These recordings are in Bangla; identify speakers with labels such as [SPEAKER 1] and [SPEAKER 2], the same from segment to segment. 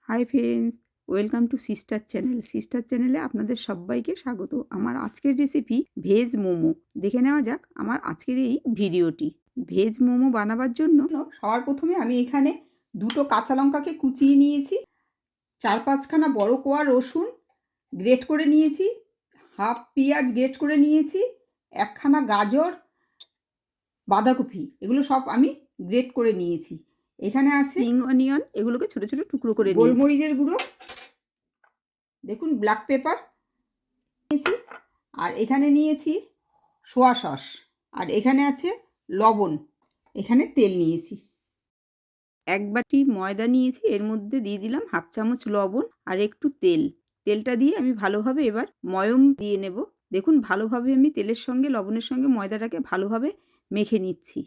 [SPEAKER 1] Hi friends, welcome to sister channel. Sister চ্যানেলে আপনাদের সবাইকে স্বাগত। আমার আজকের রেসিপি ভেজ মোমো। দেখে নেওয়া যাক আমার আজকের এই ভিডিওটি। ভেজ মোমো বানাবার জন্য সবার প্রথমে আমি এখানে দুটো কাঁচা লঙ্কাকে কুচিয়ে নিয়েছি, 4-5খানা বড় কোয়া রসুন গ্রেট করে নিয়েছি, হাফ পেঁয়াজ গ্রেট করে নিয়েছি, একখানা গাজর, বাঁধাকপি, এগুলো সব আমি গ্রেট করে নিয়েছি। এখানে আছে স্প্রিং অনিয়ন, এগুলোকে ছোট ছোট টুকরো করে নিয়েছি। গোলমরিচের গুঁড়ো, দেখুন ব্ল্যাক পেপার নিয়েছি, আর এখানে নিয়েছি সোয়া সস, আর এখানে আছে লবণ, এখানে তেল নিয়েছি। এক বাটি ময়দা নিয়েছি, এর মধ্যে দিয়ে দিলাম হাফ চামচ লবণ আর একটু তেল। তেলটা দিয়ে আমি ভালোভাবে এবার ময়ম দিয়ে নেব। দেখুন ভালোভাবে আমি তেলের সঙ্গে লবণের সঙ্গে ময়দাটাকে ভালোভাবে মেখে নিচ্ছি।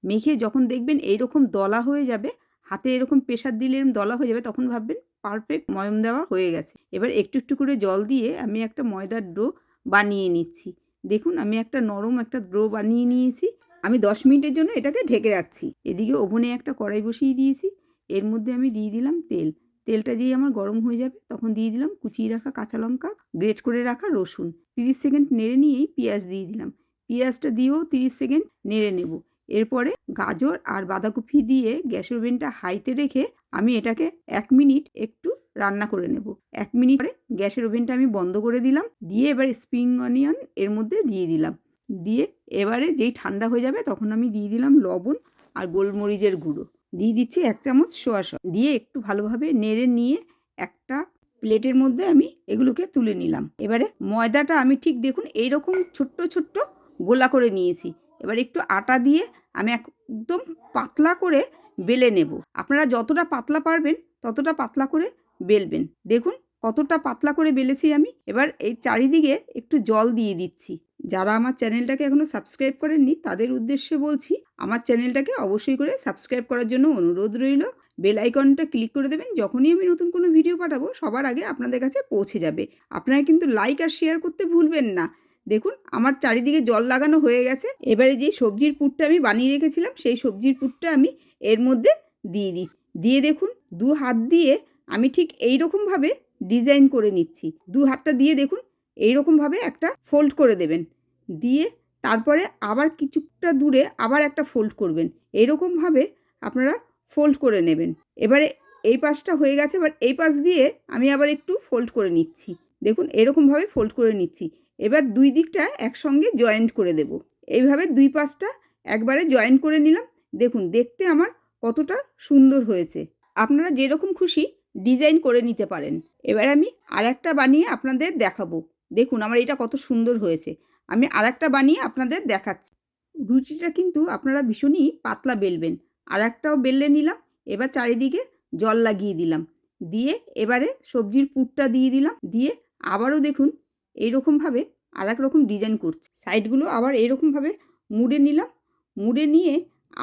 [SPEAKER 1] মেখে যখন দেখবেন এইরকম দলা হয়ে যাবে, হাতে এরকম প্রেশার দিলে এরকম দলা হয়ে যাবে, তখন ভাববেন পারফেক্ট ময়ম দেওয়া হয়ে গেছে। এবার একটু একটু করে জল দিয়ে আমি একটা ময়দার ডো বানিয়ে নিচ্ছি। দেখুন আমি একটা নরম একটা ডো বানিয়ে নিয়েছি। আমি 10 মিনিটের জন্য এটাকে ঢেকে রাখছি। এদিকে ওভেনে একটা কড়াই বসিয়ে দিয়েছি, এর মধ্যে আমি দিয়ে দিলাম তেল। তেলটা যেই আমার গরম হয়ে যাবে তখন দিয়ে দিলাম কুচিয়ে রাখা কাঁচা লঙ্কা, গ্রেট করে রাখা রসুন। 30 সেকেন্ড নেড়ে নিয়েই পেঁয়াজ দিয়ে দিলাম। পেঁয়াজটা দিয়েও 30 সেকেন্ড নেড়ে নেব। এরপরে গাজর আর বাঁধাকপি দিয়ে গ্যাসের ওভেনটা হাইতে রেখে আমি এটাকে 1 মিনিট একটু রান্না করে নেব। 1 মিনিট পরে গ্যাসের ওভেনটা আমি বন্ধ করে দিলাম। দিয়ে এবার স্প্রিং অনিয়ন এর মধ্যে দিয়ে দিলাম। দিয়ে এবারে যেই ঠান্ডা হয়ে যাবে তখন আমি দিয়ে দিলাম লবণ আর গোলমরিচের গুঁড়ো। দিয়ে দিচ্ছি 1 চামচ সোয়া সস। দিয়ে একটু ভালোভাবে নেড়ে নিয়ে একটা প্লেটের মধ্যে আমি এগুলোকে তুলে নিলাম। এবারে ময়দাটা আমি ঠিক দেখুন এইরকম ছোট্ট ছোট্ট গোলা করে নিয়েছি। এবার একটু আটা দিয়ে আমি একদম পাতলা করে বেলে নেব। আপনারা যতটা পাতলা পারবেন ততটা পাতলা করে বেলবেন। দেখুন কতটা পাতলা করে বেলেছি আমি। এবার এই চারিদিকে একটু জল দিয়ে দিচ্ছি। যারা আমার চ্যানেলটাকে এখনও সাবস্ক্রাইব করেননি তাদের উদ্দেশ্যে বলছি, আমার চ্যানেলটাকে অবশ্যই করে সাবস্ক্রাইব করার জন্য অনুরোধ রইল। বেল আইকনটা ক্লিক করে দেবেন, যখনই আমি নতুন কোনো ভিডিও পাঠাবো সবার আগে আপনাদের কাছে পৌঁছে যাবে। আপনারা কিন্তু লাইক আর শেয়ার করতে ভুলবেন না। দেখুন আমার চারিদিকে জল লাগানো হয়ে গেছে। এবারে যে সবজির পুরটা আমি বানিয়ে রেখেছিলাম সেই সবজির পুরটা আমি এর মধ্যে দিয়ে দিই। দিয়ে দেখুন 2 হাত দিয়ে আমি ঠিক এইরকমভাবে ডিজাইন করে নিচ্ছি। 2 হাতটা দিয়ে দেখুন এইরকমভাবে একটা ফোল্ড করে দেবেন। দিয়ে তারপরে আবার কিছুটা দূরে আবার একটা ফোল্ড করবেন। এইরকমভাবে আপনারা ফোল্ড করে নেবেন। এবারে এই পাশটা হয়ে গেছে, এবার এই পাশ দিয়ে আমি আবার একটু ফোল্ড করে নিচ্ছি। দেখুন এরকমভাবে ফোল্ড করে নিচ্ছি। এবার 2 দিকটা একসঙ্গে জয়েন্ট করে দেব। এইভাবে 2 পাশটা একবারে জয়েন্ট করে নিলাম। দেখুন দেখতে আমার কতটা সুন্দর হয়েছে। আপনারা যেরকম খুশি ডিজাইন করে নিতে পারেন। এবার আমি আরেকটা বানিয়ে আপনাদের দেখাবো। দেখুন আমার এটা কত সুন্দর হয়েছে। আমি আরেকটা বানিয়ে আপনাদের দেখাচ্ছি। রুটিটা কিন্তু আপনারা ভীষণই পাতলা বেলবেন। আরেকটাও বেলে নিলাম। এবার চারিদিকে জল লাগিয়ে দিলাম। দিয়ে এবারে সবজির পুরটা দিয়ে দিলাম। দিয়ে আবারও দেখুন এইরকমভাবে আরেক রকম ডিজাইন করছি। সাইডগুলো আবার এইরকমভাবে মুড়ে নিলাম। মুড়ে নিয়ে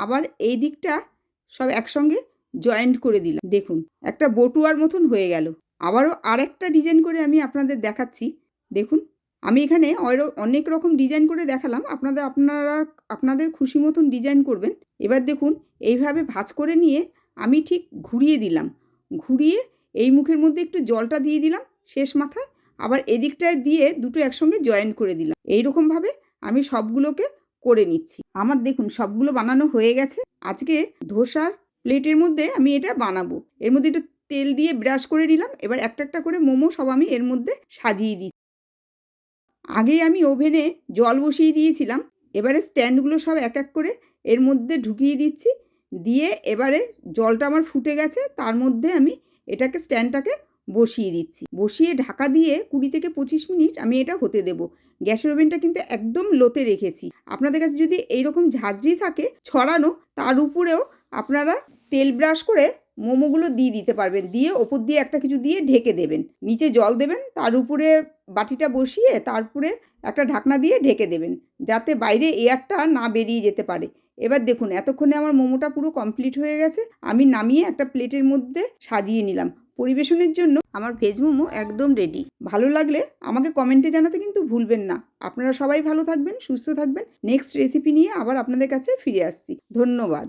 [SPEAKER 1] আবার এই দিকটা সব একসঙ্গে জয়েন্ট করে দিলাম। দেখুন একটা বটুয়ার মতন হয়ে গেল। আবারও আরেকটা ডিজাইন করে আমি আপনাদের দেখাচ্ছি। দেখুন আমি এখানে অনেক রকম ডিজাইন করে দেখালাম। আপনারা আপনাদের খুশি মতন ডিজাইন করবেন। এবার দেখুন এইভাবে ভাঁজ করে নিয়ে আমি ঠিক ঘুরিয়ে দিলাম। ঘুরিয়ে এই মুখের মধ্যে একটু জলটা দিয়ে দিলাম শেষ মাথায়। আবার এদিকটায় দিয়ে দুটো একসঙ্গে জয়েন করে দিলাম। এইরকমভাবে আমি সবগুলোকে করে নিচ্ছি। আমার দেখুন সবগুলো বানানো হয়ে গেছে। আজকে ধোসার প্লেটের মধ্যে আমি এটা বানাবো। এর মধ্যে একটু তেল দিয়ে ব্রাশ করে নিলাম। এবার একটা একটা করে মোমো সব আমি এর মধ্যে সাজিয়ে দিচ্ছি। আগেই আমি ওভেনে জল বসিয়ে দিয়েছিলাম। এবারে স্ট্যান্ডগুলো সব এক এক করে এর মধ্যে ঢুকিয়ে দিচ্ছি। দিয়ে এবারে জলটা আমার ফুটে গেছে, তার মধ্যে আমি এটাকে স্ট্যান্ডটাকে বসিয়ে দিচ্ছি। বসিয়ে ঢাকা দিয়ে 20 থেকে 25 মিনিট আমি এটা হতে দেব। গ্যাসের ওভেনটা কিন্তু একদম লোতে রেখেছি। আপনাদের কাছে যদি এইরকম ঝাঁঝরি থাকে ছড়ানো, তার উপরেও আপনারা তেল ব্রাশ করে মোমোগুলো দিয়ে দিতে পারবেন। দিয়ে ওপর দিয়ে একটা কিছু দিয়ে ঢেকে দেবেন। নিচে জল দেবেন, তার উপরে বাটিটা বসিয়ে তারপরে একটা ঢাকনা দিয়ে ঢেকে দেবেন, যাতে বাইরে এয়ারটা না বেরিয়ে যেতে পারে। এবার দেখুন এতক্ষণে আমার মোমোটা পুরো কমপ্লিট হয়ে গেছে। আমি নামিয়ে একটা প্লেটের মধ্যে সাজিয়ে নিলাম। পরিবেশনের জন্য আমার ভেজ মোমো একদম রেডি। ভালো লাগলে আমাকে কমেন্টে জানাতে কিন্তু ভুলবেন না। আপনারা সবাই ভালো থাকবেন, সুস্থ থাকবেন। নেক্সট রেসিপি নিয়ে আবার আপনাদের কাছে ফিরে আসছি। ধন্যবাদ।